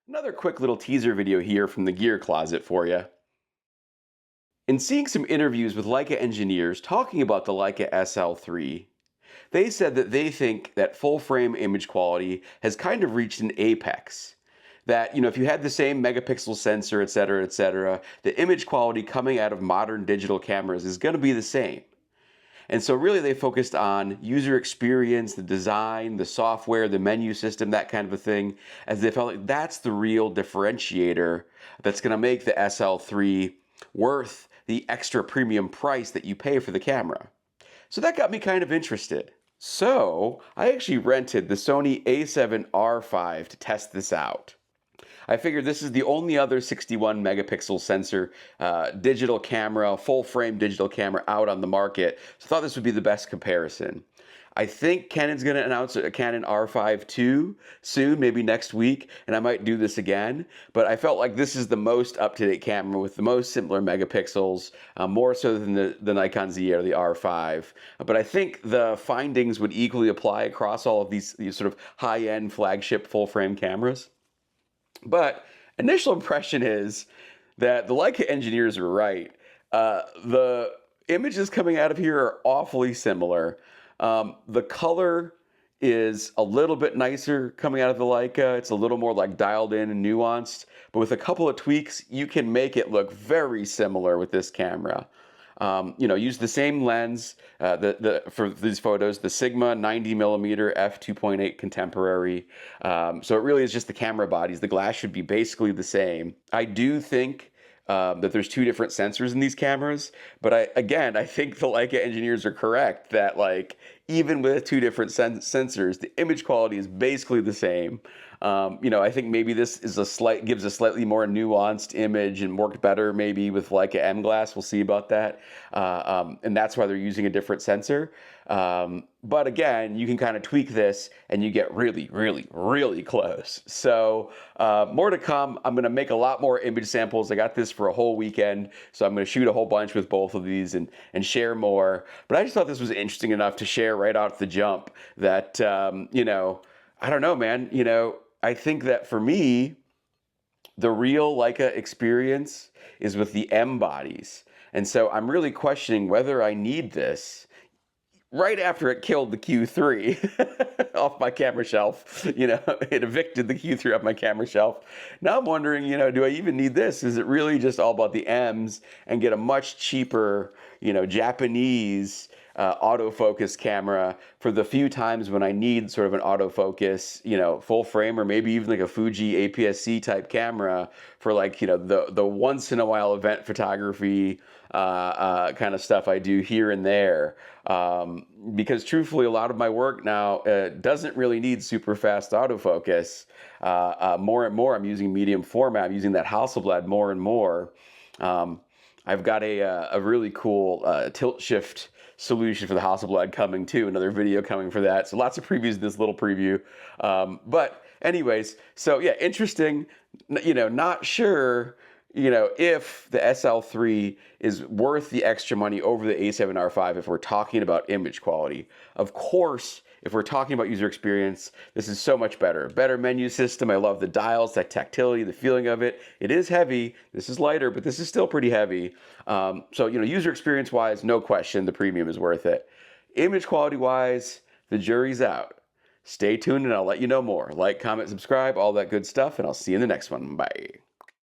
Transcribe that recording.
Another quick little teaser video here from the Gear Closet for you. In seeing some interviews with Leica engineers talking about the Leica SL3, they said that they think that full frame image quality has kind of reached an apex. That, if you had the same megapixel sensor, et cetera, the image quality coming out of modern digital cameras is going to be the same. And so really they focused on user experience, the design, the software, the menu system, that kind of a thing, as they felt like that's the real differentiator that's going to make the SL3 worth the extra premium price that you pay for the camera. So that got me kind of interested. So I actually rented the Sony a7R5 to test this out. I figured this is the only other 61 megapixel sensor digital camera, full frame digital camera out on the market. So I thought this would be the best comparison. I think Canon's going to announce a Canon R5 II soon, maybe next week, and I might do this again. But I felt like this is the most up-to-date camera with the most simpler megapixels, more so than the Nikon Z or the R5. But I think the findings would equally apply across all of these sort of high-end flagship full-frame cameras. But initial impression is that the Leica engineers are right. The images coming out of here are awfully similar. The color is a little bit nicer coming out of the Leica. It's a little more like dialed in and nuanced, but with a couple of tweaks, you can make it look very similar with this camera. Use the same lens for these photos, the Sigma 90mm f2.8 contemporary. So it really is just the camera bodies. The glass should be basically the same. I do think that there's two different sensors in these cameras, but I think the Leica engineers are correct that even with two different sensors, the image quality is basically the same. I think maybe this is gives a slightly more nuanced image and worked better maybe with Leica M glass. We'll see about that. And that's why they're using a different sensor. But again, you can kind of tweak this and you get really, really, really close. So more to come. I'm going to make a lot more image samples. I got this for a whole weekend, so I'm going to shoot a whole bunch with both of these and share more. But I just thought this was interesting enough to share right out the jump that, I don't know, man. I think that for me, the real Leica experience is with the M bodies. And so I'm really questioning whether I need this right after it killed the Q3 off my camera shelf. It evicted the Q3 off my camera shelf. Now I'm wondering, do I even need this? Is it really just all about the M's and get a much cheaper, Japanese autofocus camera for the few times when I need sort of an autofocus, full frame, or maybe even like a Fuji APS-C type camera for the once in a while event photography kind of stuff I do here and there. Because truthfully, a lot of my work now doesn't really need super fast autofocus. More and more, I'm using medium format. I'm using that Hasselblad more and more. I've got a really cool tilt shift solution for the Hasselblad coming too. Another video coming for that. So lots of previews in this little preview. But anyways, so yeah, interesting. Not sure, if the SL3 is worth the extra money over the A7R5 if we're talking about image quality. Of course, if we're talking about user experience, this is so much better. Better menu system. I love the dials, that tactility, the feeling of it. It is heavy. This is lighter, but this is still pretty heavy. So, user experience wise, no question, the premium is worth it. Image quality wise, the jury's out. Stay tuned and I'll let you know more. Like, comment, subscribe, all that good stuff, and I'll see you in the next one. Bye.